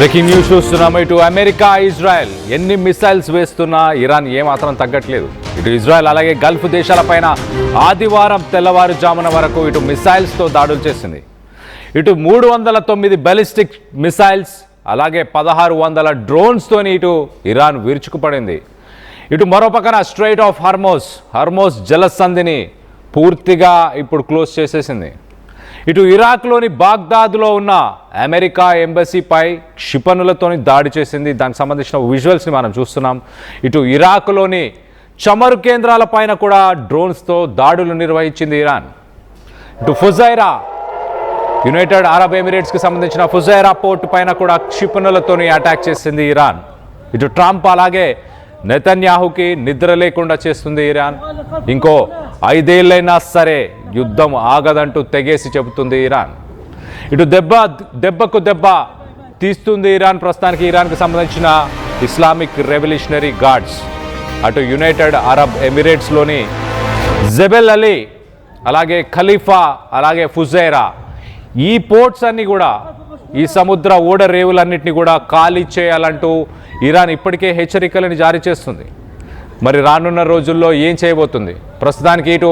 Breaking news చూస్తున్నాము. ఇటు America Israel ఎన్ని మిసైల్స్ వేస్తున్నా ఇరాన్ ఏమాత్రం తగ్గట్లేదు. ఇటు ఇజ్రాయెల్ అలాగే గల్ఫ్ దేశాలపైన ఆదివారం తెల్లవారుజామున వరకు ఇటు మిసైల్స్తో దాడులు చేసింది. ఇటు 309 బాలిస్టిక్ మిసైల్స్ అలాగే 1600 డ్రోన్స్తోని ఇటు ఇరాన్ విరుచుకుపడింది. ఇటు మరోపక్కన స్ట్రైట్ ఆఫ్ హర్మోస్ జలసంధిని పూర్తిగా ఇప్పుడు క్లోజ్ చేసేసింది. ఇటు ఇరాక్లోని బాగ్దాద్లో ఉన్న అమెరికా ఎంబసీపై క్షిపణులతోని దాడి చేసింది. దానికి సంబంధించిన విజువల్స్ని మనం చూస్తున్నాం. ఇటు ఇరాక్లోని చమురు కేంద్రాలపైన కూడా డ్రోన్స్తో దాడులు నిర్వహించింది ఇరాన్. ఇటు ఫుజైరా యునైటెడ్ అరబ్ ఎమిరేట్స్కి సంబంధించిన ఫుజైరా పోర్టు పైన కూడా క్షిపణులతోని అటాక్ చేసింది ఇరాన్. ఇటు ట్రంప్ అలాగే నెతన్యాహుకి నిద్ర లేకుండా చేస్తుంది ఇరాన్. ఇంకో 5 ఏళ్ళైనా సరే యుద్ధం ఆగదంటూ తెగేసి చెబుతుంది ఇరాన్. ఇటు దెబ్బకు దెబ్బ తీస్తుంది ఇరాన్. ప్రస్తుతానికి ఇరాన్కి సంబంధించిన ఇస్లామిక్ రెవల్యూషనరీ గార్డ్స్ అటు యునైటెడ్ అరబ్ ఎమిరేట్స్లోని జెబెల్ అలీ అలాగే ఖలీఫా అలాగే ఫుజైరా ఈ పోర్ట్స్ అన్నీ కూడా ఈ సముద్ర ఓడరేవులన్నింటినీ కూడా ఖాళీ చేయాలంటూ ఇరాన్ ఇప్పటికే హెచ్చరికలను జారీ చేస్తుంది. మరి రానున్న రోజుల్లో ఏం చేయబోతుంది? ప్రస్తుతానికి ఇటు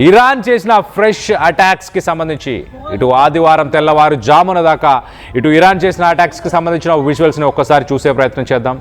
ఇరాన్ చేసిన ఫ్రెష్ అటాక్స్కి సంబంధించి ఇటు ఆదివారం తెల్లవారుజామున దాకా ఇటు ఇరాన్ చేసిన అటాక్స్కి సంబంధించిన విజువల్స్ని ఒక్కసారి చూసే ప్రయత్నం చేద్దాం.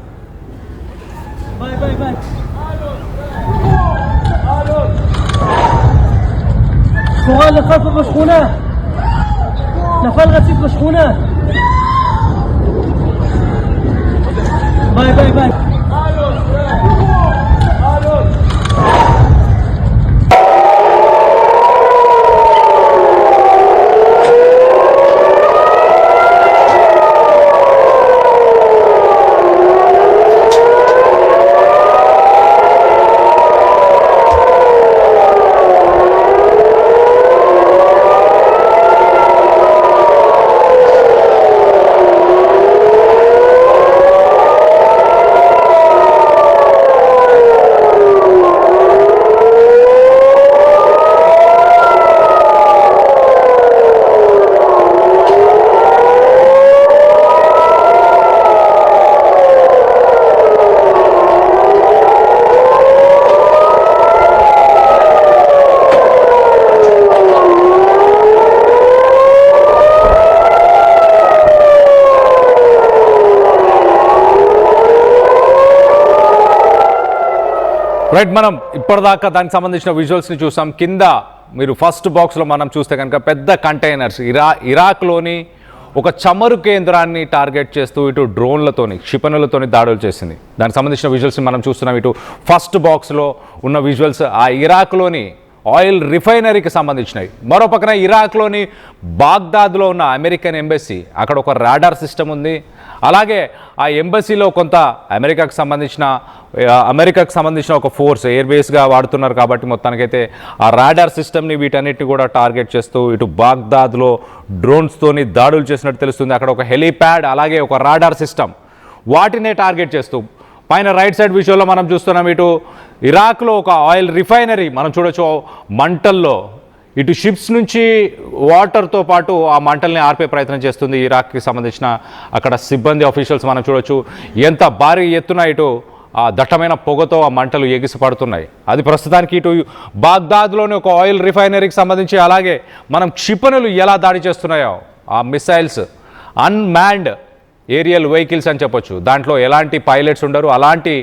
రైట్, మనం ఇప్పటిదాకా దానికి సంబంధించిన విజువల్స్ని చూసాం. కింద మీరు ఫస్ట్ బాక్స్లో మనం చూస్తే కనుక పెద్ద కంటైనర్స్ ఇరాక్లోని ఒక చమురు కేంద్రాన్ని టార్గెట్ చేస్తూ ఇటు డ్రోన్లతోని క్షిపణులతోని దాడులు చేసింది. దానికి సంబంధించిన విజువల్స్ని మనం చూస్తున్నాం. ఇటు ఫస్ట్ బాక్స్లో ఉన్న విజువల్స్ ఆ ఇరాక్లోని ఆయిల్ రిఫైనరీకి సంబంధించినవి. మరోపక్కన ఇరాక్లోని బాగ్దాద్లో ఉన్న అమెరికన్ ఎంబసీ అక్కడ ఒక రాడార్ సిస్టమ్ ఉంది. అలాగే ఆ ఎంబసీలో కొంత అమెరికాకు సంబంధించిన ఒక ఫోర్స్ ఎయిర్ బేస్గా వాడుతున్నారు కాబట్టి మొత్తానికైతే ఆ రాడార్ సిస్టమ్ని వీటన్నిటిని కూడా టార్గెట్ చేస్తూ ఇటు బాగ్దాద్లో డ్రోన్స్తోని దాడులు చేసినట్టు తెలుస్తుంది. అక్కడ ఒక హెలీప్యాడ్ అలాగే ఒక రాడార్ సిస్టమ్ వాటినే టార్గెట్ చేస్తూ పైన రైట్ సైడ్ విజువల్లో మనం చూస్తున్నాం. ఇటు ఇరాక్లో ఒక ఆయిల్ రిఫైనరీ మనం చూడొచ్చు మంటల్లో ఇటు షిప్స్ నుంచి వాటర్తో పాటు ఆ మంటల్ని ఆర్పే ప్రయత్నం చేస్తుంది ఇరాక్కి సంబంధించిన అక్కడ సిబ్బంది ఆఫీషియల్స్ మనం చూడొచ్చు. ఎంత భారీ ఎత్తున ఇటు ఆ దట్టమైన పొగతో ఆ మంటలు ఎగిసిపడుతున్నాయి. అది ప్రస్తుతానికి ఇటు బాగ్దాద్లోని ఒక ఆయిల్ రిఫైనరీకి సంబంధించి అలాగే మనం క్షిపణులు ఎలా దాడి చేస్తున్నాయో ఆ మిసైల్స్ అన్మ్యాన్డ్ ఏరియల్ వెహికల్స్ అని చెప్పొచ్చు. దాంట్లో ఎలాంటి పైలట్స్ ఉండరు. అలాంటి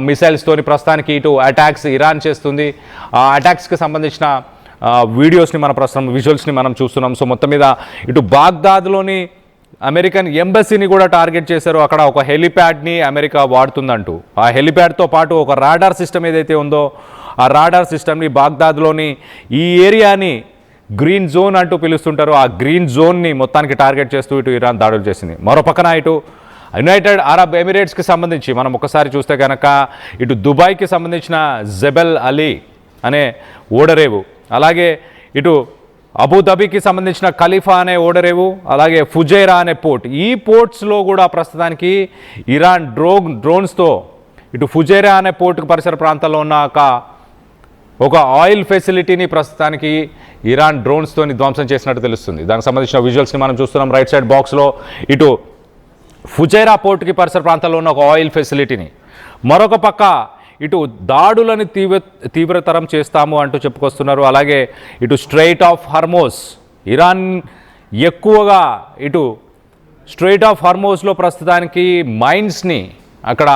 మిసైల్స్తోని ప్రస్తుతానికి ఇటు అటాక్స్ ఇరాన్ చేస్తుంది. ఆ అటాక్స్కి సంబంధించిన వీడియోస్ని ప్రస్తుతం విజువల్స్ని మనం చూస్తున్నాం. సో మొత్తం మీద ఇటు బాగ్దాద్లోని అమెరికన్ ఎంబసీని కూడా టార్గెట్ చేశారు. అక్కడ ఒక హెలిప్యాడ్ని అమెరికా వాడుతుందంటూ ఆ హెలిప్యాడ్తో పాటు ఒక రాడార్ సిస్టమ్ ఏదైతే ఉందో ఆ రాడార్ సిస్టమ్ని బాగ్దాద్లోని ఈ ఏరియాని గ్రీన్ జోన్ అంటూ పిలుస్తుంటారు. ఆ గ్రీన్ జోన్ని మొత్తానికి టార్గెట్ చేస్తూ ఇటు ఇరాన్ దాడులు చేసింది. మరోపక్కన ఇటు యునైటెడ్ అరబ్ ఎమిరేట్స్కి సంబంధించి మనం ఒకసారి చూస్తే కనుక ఇటు దుబాయ్కి సంబంధించిన జెబెల్ అలీ అనే ఓడరేవు అలాగే ఇటు అబుదాబికి సంబంధించిన ఖలీఫా అనే ఓడరేవు అలాగే ఫుజైరా అనే పోర్ట్ ఈ పోర్ట్స్లో కూడా ప్రస్తుతానికి ఇరాన్ డ్రోన్స్తో ఇటు ఫుజైరా అనే పోర్టుకు పరిసర ప్రాంతాల్లో ఉన్న ఒక ఆయిల్ ఫెసిలిటీని ప్రస్తుతానికి ఇరాన్ డ్రోన్స్తోని ధ్వంసం చేసినట్టు తెలుస్తుంది. దానికి సంబంధించిన విజువల్స్ని మనం చూస్తున్నాం రైట్ సైడ్ బాక్స్లో. ఇటు ఫుజైరా పోర్టుకి పరిసర ప్రాంతాల్లో ఉన్న ఒక ఆయిల్ ఫెసిలిటీని, మరొక పక్క ఇటు దాడులను తీవ్రతరం చేస్తాము అంటూ చెప్పుకొస్తున్నారు. అలాగే ఇటు స్ట్రెయిట్ ఆఫ్ హర్మోస్, ఇరాన్ ఎక్కువగా ఇటు స్ట్రెయిట్ ఆఫ్ హర్మోస్లో ప్రస్తుతానికి మైన్స్ని, అక్కడ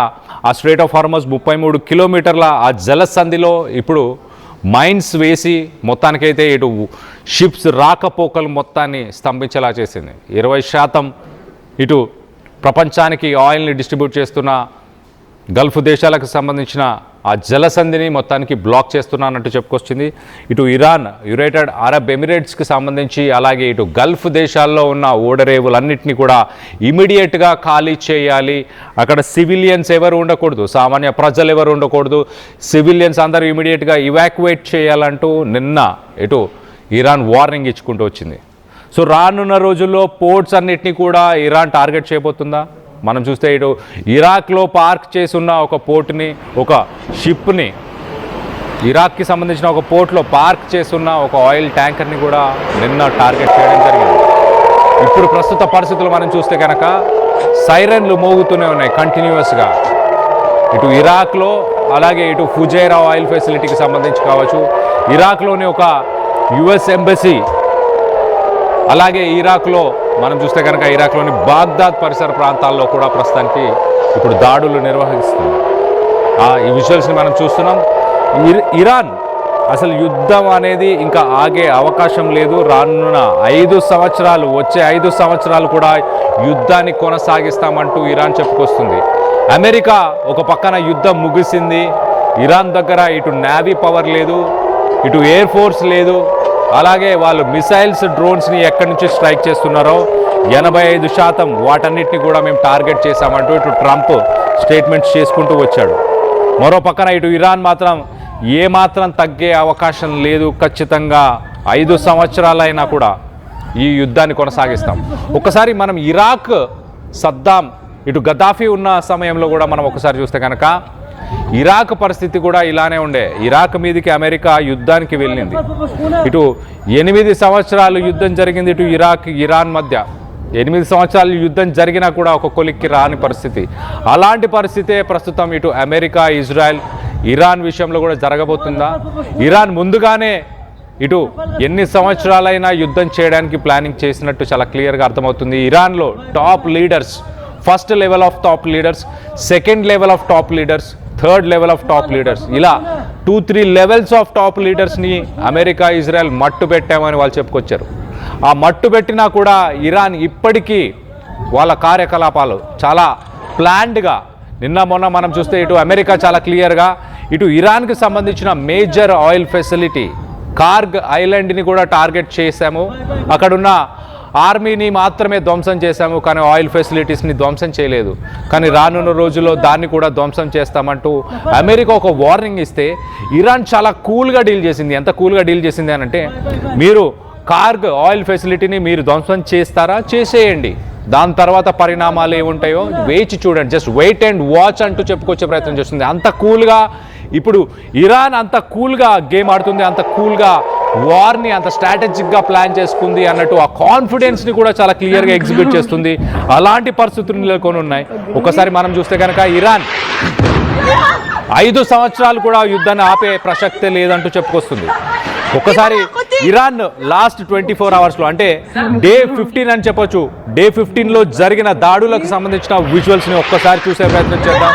ఆ స్ట్రెయిట్ ఆఫ్ హర్మోస్ 33 కిలోమీటర్ల ఆ జలసంధిలో ఇప్పుడు మైన్స్ వేసి మొత్తానికైతే ఇటు షిప్స్ రాకపోకలు మొత్తాన్ని స్తంభించేలా చేసింది. 20% ఇటు ప్రపంచానికి ఆయిల్ని డిస్ట్రిబ్యూట్ చేస్తున్న గల్ఫ్ దేశాలకు సంబంధించిన ఆ జలసంధిని మొత్తానికి బ్లాక్ చేస్తున్నానంటూ చెప్పుకొచ్చింది. ఇటు ఇరాన్, యునైటెడ్ అరబ్ ఎమిరేట్స్కి సంబంధించి, అలాగే ఇటు గల్ఫ్ దేశాల్లో ఉన్న ఓడరేవులన్నింటినీ కూడా ఇమీడియట్గా ఖాళీ చేయాలి. అక్కడ సివిలియన్స్ ఎవరు ఉండకూడదు, సామాన్య ప్రజలు ఎవరు ఉండకూడదు, సివిలియన్స్ అందరూ ఇమీడియట్గా ఇవాక్యువేట్ చేయాలంటూ నిన్న ఇటు ఇరాన్ వార్నింగ్ ఇచ్చుకుంటూ వచ్చింది. సో రానున్న రోజుల్లో పోర్ట్స్ అన్నిటినీ కూడా ఇరాన్ టార్గెట్ చేయబోతుందా? మనం చూస్తే ఇటు ఇరాక్లో పార్క్ చేసి ఉన్న ఒక పోర్ట్ని, ఒక షిప్ని, ఇరాక్కి సంబంధించిన ఒక పోర్ట్లో పార్క్ చేసి ఉన్న ఒక ఆయిల్ ట్యాంకర్ని కూడా నిన్న టార్గెట్ చేయడం జరిగింది. ఇప్పుడు ప్రస్తుత పరిస్థితులు మనం చూస్తే కనుక సైరన్లు మోగుతూనే ఉన్నాయి కంటిన్యూస్గా. ఇటు ఇరాక్లో, అలాగే ఇటు ఫుజైరా ఆయిల్ ఫెసిలిటీకి సంబంధించి కావచ్చు, ఇరాక్లోని ఒక యుఎస్ ఎంబసీ, అలాగే ఇరాక్లో మనం చూస్తే కనుక ఇరాక్లోని బాగ్దాద్ పరిసర ప్రాంతాల్లో కూడా ప్రస్తుతానికి ఇప్పుడు దాడులు నిర్వహిస్తుంది. ఈ విజువల్స్ని మనం చూస్తున్నాం. ఇరాన్ అసలు యుద్ధం అనేది ఇంకా ఆగే అవకాశం లేదు. రానున్న 5 సంవత్సరాలు, వచ్చే 5 సంవత్సరాలు కూడా యుద్ధాన్ని కొనసాగిస్తామంటూ ఇరాన్ చెప్పుకొస్తుంది. అమెరికా ఒక పక్కన యుద్ధం ముగిసింది, ఇరాన్ దగ్గర ఇటు నేవీ పవర్ లేదు, ఇటు ఎయిర్ ఫోర్స్ లేదు, అలాగే వాళ్ళు మిసైల్స్, డ్రోన్స్ని ఎక్కడి నుంచి స్ట్రైక్ చేస్తున్నారో 85% వాటన్నిటిని కూడా మేము టార్గెట్ చేశామంటూ ఇటు ట్రంప్ స్టేట్మెంట్స్ చేసుకుంటూ వచ్చాడు. మరో పక్కన ఇటు ఇరాన్ మాత్రం ఏమాత్రం తగ్గే అవకాశం లేదు, ఖచ్చితంగా 5 సంవత్సరాలైనా కూడా ఈ యుద్ధాన్ని కొనసాగిస్తాం. ఒకసారి మనం ఇరాక్, సద్దాం, ఇటు గద్దాఫీ ఉన్న సమయంలో కూడా మనం ఒకసారి చూస్తే కనుక ఇరాక్ పరిస్థితి కూడా ఇలానే ఉండే. ఇరాక్ మీదకి అమెరికా యుద్ధానికి వెళ్ళింది. ఇటు 8 సంవత్సరాలు యుద్ధం జరిగింది ఇటు ఇరాక్, ఇరాన్ మధ్య. 8 సంవత్సరాలు యుద్ధం జరిగినా కూడా ఒక కొలిక్కి రాని పరిస్థితి. అలాంటి పరిస్థితే ప్రస్తుతం ఇటు అమెరికా, ఇజ్రాయెల్, ఇరాన్ విషయంలో కూడా జరగబోతుందా? ఇరాన్ ముందుగానే ఇటు ఎన్ని సంవత్సరాలైనా యుద్ధం చేయడానికి ప్లానింగ్ చేసినట్టు చాలా క్లియర్గా అర్థమవుతుంది. ఇరాన్లో top leaders, first level of top leaders, second level of top leaders, third level of top leaders, ఇలా 2-3 లెవెల్స్ ఆఫ్ టాప్ లీడర్స్ని అమెరికా, ఇజ్రాయెల్ మట్టు పెట్టామని వాళ్ళు చెప్పుకొచ్చారు. ఆ మట్టు పెట్టినా కూడా ఇరాన్ ఇప్పటికీ వాళ్ళ కార్యకలాపాలు చాలా ప్లాన్డ్గా, నిన్న మొన్న మనం చూస్తే ఇటు అమెరికా చాలా క్లియర్గా ఇటు ఇరాన్కి సంబంధించిన మేజర్ ఆయిల్ ఫెసిలిటీ కార్గ్ ఐలాండ్ని కూడా టార్గెట్ చేశాము, అక్కడున్న ఆర్మీని మాత్రమే ధ్వంసం చేశాము, కానీ ఆయిల్ ఫెసిలిటీస్ని ధ్వంసం చేయలేదు. కానీ రానున్న రోజుల్లో దాన్ని కూడా ధ్వంసం చేస్తామంటూ అమెరికా ఒక వార్నింగ్ ఇస్తే ఇరాన్ చాలా కూల్గా డీల్ చేసింది. ఎంత కూల్గా డీల్ చేసింది అని అంటే, మీరు కార్గ్ ఆయిల్ ఫెసిలిటీని మీరు ధ్వంసం చేస్తారా, చేసేయండి, దాని తర్వాత పరిణామాలు ఏముంటాయో వేచి చూడండి, జస్ట్ వెయిట్ అండ్ వాచ్ అంటూ చెప్పుకొచ్చే ప్రయత్నం చేస్తుంది. అంత కూల్గా ఇప్పుడు ఇరాన్ అంత కూల్గా గేమ్ ఆడుతుంది, అంత కూల్గా వార్ని అంత స్ట్రాటజిక్గా ప్లాన్ చేసుకుంది అన్నట్టు ఆ కాన్ఫిడెన్స్ని కూడా చాలా క్లియర్గా ఎగ్జిక్యూట్ చేస్తుంది. అలాంటి పరిస్థితులు నెలకొని ఉన్నాయి. ఒకసారి మనం చూస్తే కనుక ఇరాన్ 5 సంవత్సరాలు కూడా యుద్ధాన్ని ఆపే ప్రసక్తే లేదంటూ చెప్పుకొస్తుంది. ఒక్కసారి ఇరాన్ లాస్ట్ 24 అవర్స్లో, అంటే డే 15 అని చెప్పొచ్చు, డే 15లో జరిగిన దాడులకు సంబంధించిన విజువల్స్ని ఒక్కసారి చూసే ప్రయత్నం చేద్దాం.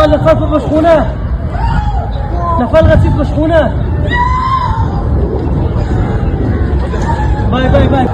اللي خلف بشخونه نفل غسيل بشخونه باي باي باي